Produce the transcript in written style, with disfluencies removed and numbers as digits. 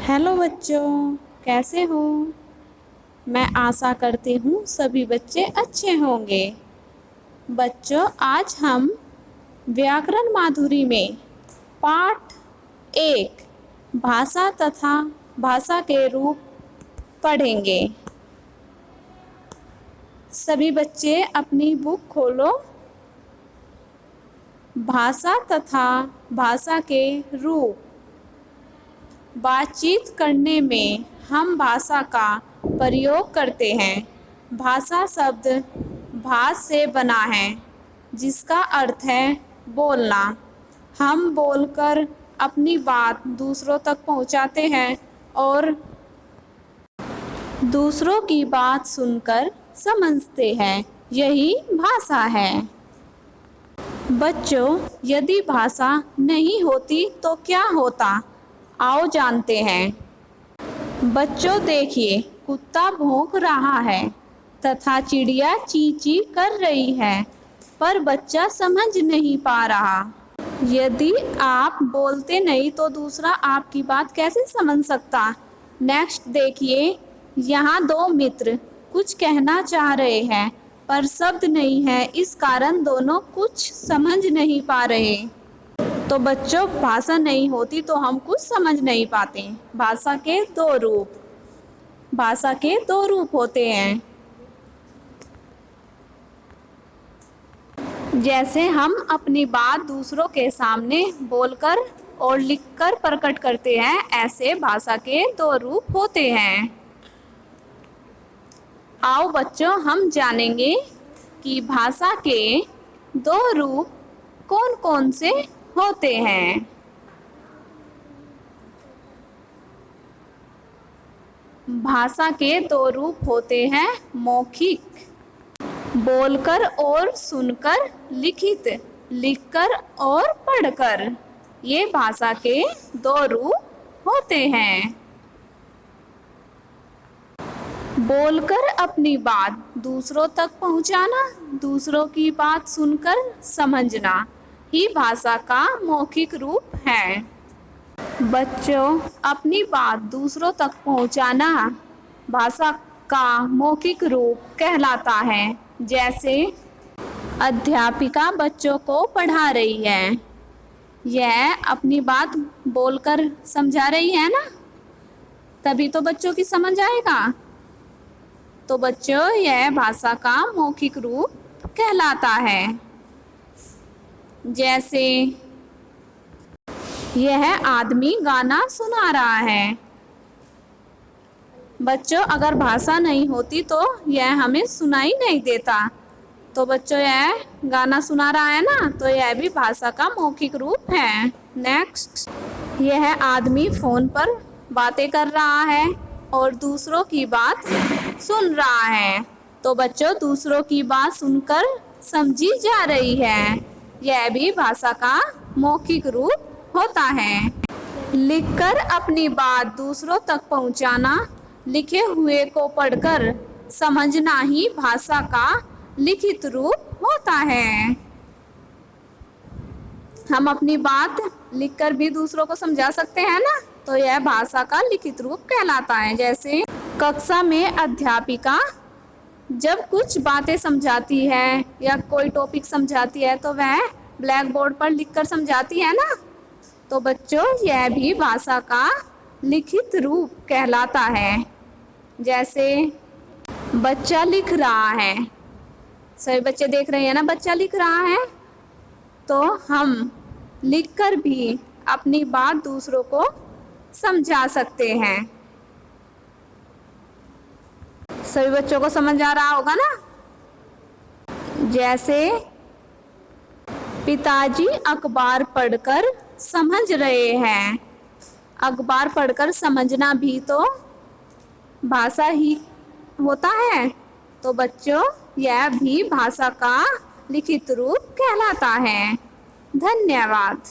Hello बच्चों, कैसे हो? मैं आशा करती हूँ सभी बच्चे अच्छे होंगे। बच्चों, आज हम व्याकरण माधुरी में पाठ 1 भाषा तथा भाषा के रूप पढ़ेंगे। सभी बच्चे अपनी बुक खोलो। भाषा तथा भाषा के रूप। बातचीत करने में हम भाषा का प्रयोग करते हैं। भाषा शब्द भाष से बना है, जिसका अर्थ है बोलना। हम बोलकर अपनी बात दूसरों तक पहुंचाते हैं और दूसरों की बात सुनकर समझते हैं। यही भाषा है। बच्चों, यदि भाषा नहीं होती तो क्या होता? आओ जानते हैं। बच्चों देखिए, कुत्ता भौंक रहा है तथा चिड़िया ची ची कर रही है, पर बच्चा समझ नहीं पा रहा। यदि आप बोलते नहीं तो दूसरा आपकी बात कैसे समझ सकता? नेक्स्ट देखिए, यहाँ 2 मित्र कुछ कहना चाह रहे हैं, पर शब्द नहीं है, इस कारण दोनों कुछ समझ नहीं पा रहे। तो बच्चों, भाषा नहीं होती तो हम कुछ समझ नहीं पाते। भाषा के 2 रूप। भाषा के 2 रूप होते हैं। जैसे हम अपनी बात दूसरों के सामने बोलकर और लिखकर प्रकट करते हैं, ऐसे भाषा के 2 रूप होते हैं। आओ बच्चों, हम जानेंगे कि भाषा के 2 रूप कौन कौन से होते हैं। भाषा के 2 रूप होते हैं। मौखिक, बोलकर और सुनकर। लिखित, लिखकर और पढ़कर। ये भाषा के 2 रूप होते हैं। बोलकर अपनी बात दूसरों तक पहुंचाना, दूसरों की बात सुनकर समझना ही भाषा का मौखिक रूप है। बच्चों, अपनी बात दूसरों तक पहुंचाना भाषा का मौखिक रूप कहलाता है। जैसे अध्यापिका बच्चों को पढ़ा रही है, यह अपनी बात बोलकर समझा रही है ना, तभी तो बच्चों की समझ आएगा। तो बच्चों, यह भाषा का मौखिक रूप कहलाता है। जैसे यह आदमी गाना सुना रहा है। बच्चों, अगर भाषा नहीं होती तो यह हमें सुनाई नहीं देता। तो बच्चों, यह गाना सुना रहा है ना, तो यह भी भाषा का मौखिक रूप है। नेक्स्ट, यह आदमी फोन पर बातें कर रहा है और दूसरों की बात सुन रहा है। तो बच्चों, दूसरों की बात सुनकर समझी जा रही है। यह भी भाषा का मौखिक रूप होता है। लिखकर अपनी बात दूसरों तक पहुंचाना, लिखे हुए को पढ़कर समझना ही भाषा का लिखित रूप होता है। हम अपनी बात लिखकर भी दूसरों को समझा सकते हैं ना, तो यह भाषा का लिखित रूप कहलाता है। जैसे कक्षा में अध्यापिका जब कुछ बातें समझाती है या कोई टॉपिक समझाती है तो वह ब्लैक बोर्ड पर लिखकर समझाती है ना। तो बच्चों, यह भी भाषा का लिखित रूप कहलाता है। जैसे बच्चा लिख रहा है, सभी बच्चे देख रहे हैं ना, बच्चा लिख रहा है, तो हम लिखकर भी अपनी बात दूसरों को समझा सकते हैं। सभी बच्चों को समझ आ रहा होगा ना। जैसे पिताजी अखबार पढ़कर समझ रहे हैं। अखबार पढ़कर समझना भी तो भाषा ही होता है। तो बच्चों, यह भी भाषा का लिखित रूप कहलाता है। धन्यवाद।